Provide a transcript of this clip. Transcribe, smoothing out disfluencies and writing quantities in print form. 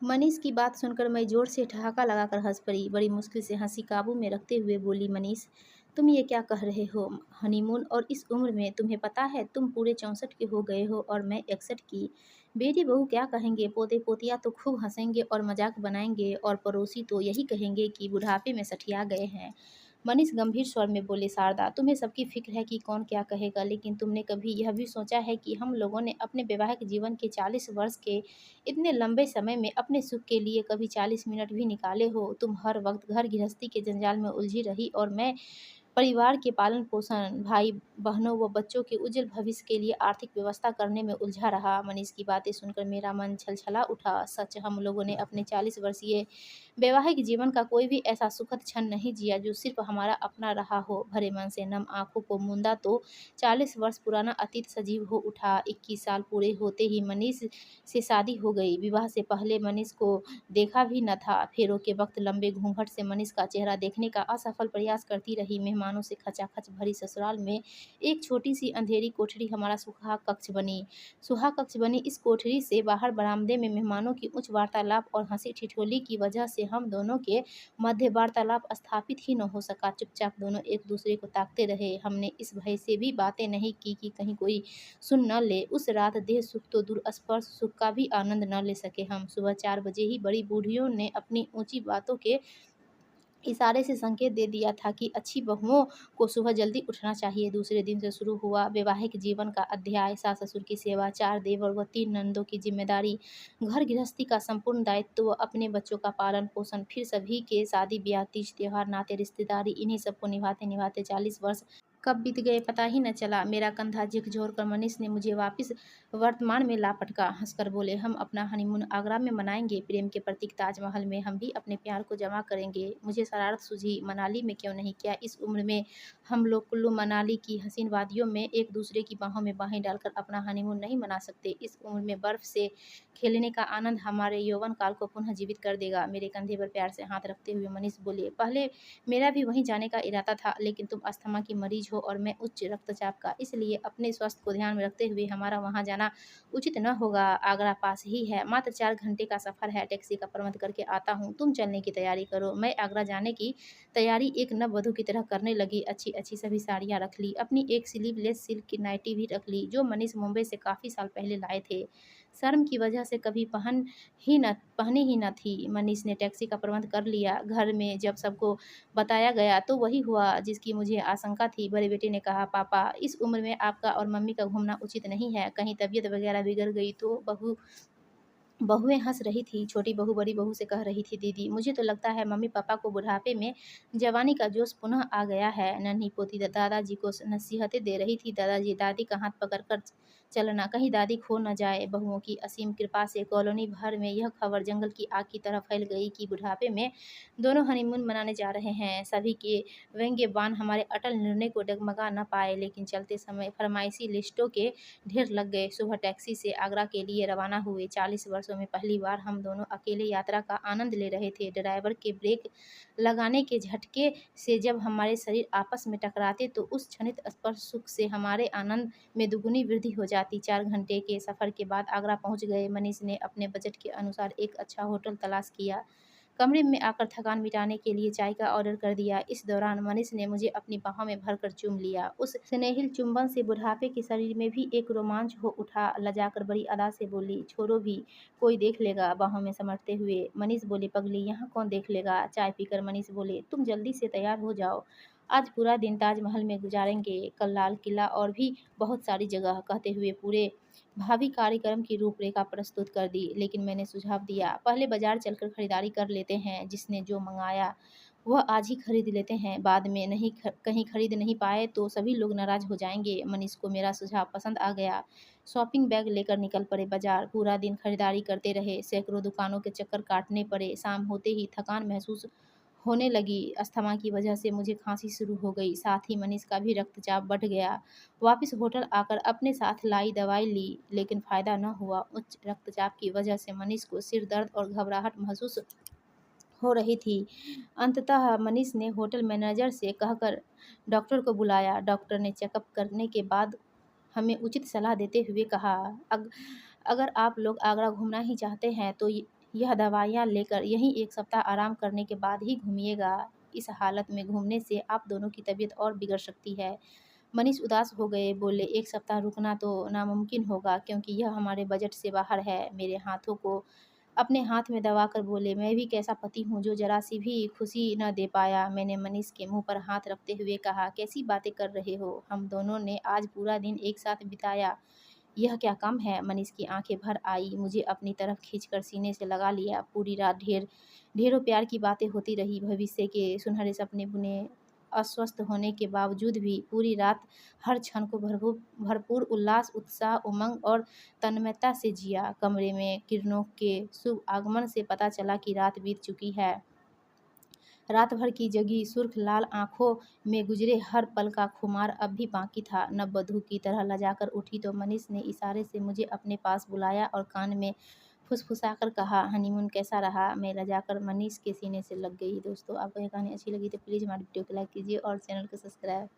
मनीष की बात सुनकर मैं जोर से ठहाका लगाकर हंस पड़ी। बड़ी मुश्किल से हंसी काबू में रखते हुए बोली, मनीष, तुम ये क्या कह रहे हो? हनीमून और इस उम्र में? तुम्हें पता है तुम पूरे 64 के हो गए हो और मैं 61 की। बेटी बहू क्या कहेंगे? पोते पोतियाँ तो खूब हंसेंगे और मजाक बनाएंगे और पड़ोसी तो यही कहेंगे कि बुढ़ापे में सठिया गए हैं। मनीष गंभीर स्वर में बोले, शारदा, तुम्हें सबकी फिक्र है कि कौन क्या कहेगा, लेकिन तुमने कभी यह भी सोचा है कि हम लोगों ने अपने वैवाहिक जीवन के 40 वर्ष के इतने लंबे समय में अपने सुख के लिए कभी 40 मिनट भी निकाले हो? तुम हर वक्त घर गृहस्थी के जंजाल में उलझी रही और मैं परिवार के पालन पोषण, भाई बहनों व बच्चों के उज्जवल भविष्य के लिए आर्थिक व्यवस्था करने में उलझा रहा। मनीष की बातें सुनकर मेरा मन छलछला उठा। सच, हम लोगों ने अपने 40 वर्षीय वैवाहिक जीवन का कोई भी ऐसा सुखद क्षण नहीं जिया जो सिर्फ हमारा अपना रहा हो। भरे मन से नम आंखों को मूंदा तो 40 वर्ष पुराना अतीत सजीव हो उठा। 21 साल पूरे होते ही मनीष से शादी हो गई। विवाह से पहले मनीष को देखा भी न था। फेरों के वक्त लंबे घूंघट से मनीष का चेहरा देखने का असफल प्रयास करती रही। मेहमानों से खचाखच भरी ससुराल में एक छोटी सी अंधेरी कोठरी हमारा सुहाग कक्ष बनी। इस कोठरी से बाहर बरामदे में मेहमानों की उच्च वार्तालाप और हंसी ठिठोली की वजह से हम दोनों के मध्य वार्तालाप स्थापित ही न हो सका। चुपचाप दोनों एक दूसरे को ताकते रहे। हमने इस भय से भी बातें नहीं की कि कहीं कोई सुन न ले। उस रात देह सुख तो दूर, स्पर्श सुख का भी आनंद न ले सके हम। सुबह 4 बजे ही बड़ी बूढ़ियों ने अपनी ऊंची बातों के इशारे से संकेत दे दिया था कि अच्छी बहुओं को सुबह जल्दी उठना चाहिए। दूसरे दिन से शुरू हुआ वैवाहिक जीवन का अध्याय। सास ससुर की सेवा, 4 देवर व 3 नंदों की जिम्मेदारी, घर गृहस्थी का संपूर्ण दायित्व, अपने बच्चों का पालन पोषण, फिर सभी के शादी ब्याह, तीज त्योहार, नाते रिश्तेदारी, इन्हीं सबको निभाते निभाते 40 वर्ष कब बीत गए पता ही न चला। मेरा कंधा झकझोर कर मनीष ने मुझे वापस वर्तमान में ला पटका। हंसकर बोले, हम अपना हनीमून आगरा में मनाएंगे। प्रेम के प्रतीक ताजमहल में हम भी अपने प्यार को जमा करेंगे। मुझे शरारत सूझी, मनाली में क्यों नहीं? क्या इस उम्र में हम लोग कुल्लू मनाली की हसीन वादियों में एक दूसरे की बाहों में बाहें डालकर अपना हनीमून नहीं मना सकते? इस उम्र में बर्फ से खेलने का आनंद हमारे यौवन काल को पुनः जीवित कर देगा। मेरे कंधे पर प्यार से हाथ रखते हुए मनीष बोले, पहले मेरा भी वहीं जाने का इरादा था, लेकिन तुम अस्थमा की मरीज हो और मैं उच्च रक्तचाप का, इसलिए अपने स्वास्थ्य को ध्यान में रखते हुए हमारा वहां जाना उचित न होगा। आगरा पास ही है, मात्र 4 घंटे का सफर है। टैक्सी का प्रबंध करके आता हूँ, तुम चलने की तैयारी करो। मैं आगरा जाने की तैयारी एक नववधू की तरह करने लगी। अच्छी अच्छी सभी साड़ियाँ रख ली, अपनी एक स्लीवलेस सिल्क की नाइटी भी रख ली जो मनीष मुंबई से काफ़ी साल पहले लाए थे। शर्म की वजह से कभी पहनी ही न थी। मनीष ने टैक्सी का प्रबंध कर लिया। घर में जब सबको बताया गया तो वही हुआ जिसकी मुझे आशंका थी। बड़े बेटे ने कहा, पापा, इस उम्र में आपका और मम्मी का घूमना उचित नहीं है, कहीं तबीयत वगैरह बिगड़ गई तो। बहुएं हंस रही थी। छोटी बहू बड़ी बहू से कह रही थी, दीदी, मुझे तो लगता है मम्मी पापा को बुढ़ापे में जवानी का जोश पुनः आ गया है। नन्ही पोती दादाजी को नसीहतें दे रही थी, दादाजी, दादी का हाथ पकड़कर चलना, कहीं दादी खो न जाए। बहुओं की असीम कृपा से कॉलोनी भर में यह खबर जंगल की आग की तरह फैल गई कि बुढ़ापे में दोनों हनीमून मनाने जा रहे हैं। सभी के व्यंग्य बाण हमारे अटल निर्णय को डगमगा न पाए, लेकिन चलते समय फरमाइशी लिस्टों के ढेर लग गए। सुबह टैक्सी से आगरा के लिए रवाना हुए। 40 वर्षों में पहली बार हम दोनों अकेले यात्रा का आनंद ले रहे थे। ड्राइवर के ब्रेक लगाने के झटके से जब हमारे शरीर आपस में टकराते तो उस क्षणिक स्पर्श सुख से हमारे आनंद में दुगुनी वृद्धि हो जाती। 4 घंटे के सफर के बाद आगरा पहुंच गए। मनीष ने अपने बजट के अनुसार एक अच्छा होटल तलाश किया। कमरे में आकर थकान मिटाने के लिए चाय का ऑर्डर कर दिया। इस दौरान मनीष ने मुझे अपनी बाहों में भरकर चूम लिया। उस स्नेहिल चुंबन से बुढ़ापे के शरीर में भी एक रोमांच हो उठा। लजाकर बड़ी अदा से बोली, छोड़ो भी, कोई देख लेगा। बाहों में समेटते हुए मनीष बोले, पगली, यहाँ कौन देख लेगा? चाय पीकर मनीष बोले, तुम जल्दी से तैयार हो जाओ, आज पूरा दिन ताजमहल में गुजारेंगे, कल लाल किला और भी बहुत सारी जगह। कहते हुए पूरे भावी कार्यक्रम की रूपरेखा प्रस्तुत कर दी। लेकिन मैंने सुझाव दिया, पहले बाजार चलकर खरीदारी कर लेते हैं, जिसने जो मंगाया वह आज ही खरीद लेते हैं, बाद में कहीं खरीद नहीं पाए तो सभी लोग नाराज हो जाएंगे। मनीष को मेरा सुझाव पसंद आ गया। शॉपिंग बैग लेकर निकल पड़े बाजार। पूरा दिन खरीदारी करते रहे, सैकड़ों दुकानों के चक्कर काटने पड़े। शाम होते ही थकान महसूस होने लगी। अस्थमा की वजह से मुझे खांसी शुरू हो गई, साथ ही मनीष का भी रक्तचाप बढ़ गया। वापस होटल आकर अपने साथ लाई दवाई ली, लेकिन फायदा न हुआ। उच्च रक्तचाप की वजह से मनीष को सिर दर्द और घबराहट महसूस हो रही थी। अंततः मनीष ने होटल मैनेजर से कहकर डॉक्टर को बुलाया। डॉक्टर ने चेकअप करने के बाद हमें उचित सलाह देते हुए कहा, अगर आप लोग आगरा घूमना ही चाहते हैं तो यह दवाइयाँ लेकर यहीं 1 सप्ताह आराम करने के बाद ही घूमिएगा। इस हालत में घूमने से आप दोनों की तबीयत और बिगड़ सकती है। मनीष उदास हो गए, बोले, 1 सप्ताह रुकना तो नामुमकिन होगा क्योंकि यह हमारे बजट से बाहर है। मेरे हाथों को अपने हाथ में दबाकर बोले, मैं भी कैसा पति हूँ जो जरा सी भी खुशी न दे पाया। मैंने मनीष के मुंह पर हाथ रखते हुए कहा, कैसी बातें कर रहे हो? हम दोनों ने आज पूरा दिन एक साथ बिताया, यह क्या कम है? मनीष की आंखें भर आई, मुझे अपनी तरफ खींचकर सीने से लगा लिया। पूरी रात ढेरों प्यार की बातें होती रही, भविष्य के सुनहरे सपने बुने। अस्वस्थ होने के बावजूद भी पूरी रात हर क्षण को भरपूर उल्लास, उत्साह, उमंग और तन्मयता से जिया। कमरे में किरणों के शुभ आगमन से पता चला कि रात बीत चुकी है। रात भर की जगी सुर्ख लाल आंखों में गुजरे हर पल का खुमार अब भी बाकी था। नववधू की तरह लजाकर उठी तो मनीष ने इशारे से मुझे अपने पास बुलाया और कान में फुसफुसाकर कहा, हनीमून कैसा रहा? मैं लजाकर मनीष के सीने से लग गई। दोस्तों, आपको ये कहानी अच्छी लगी तो प्लीज़ हमारी वीडियो को लाइक कीजिए और चैनल को सब्सक्राइब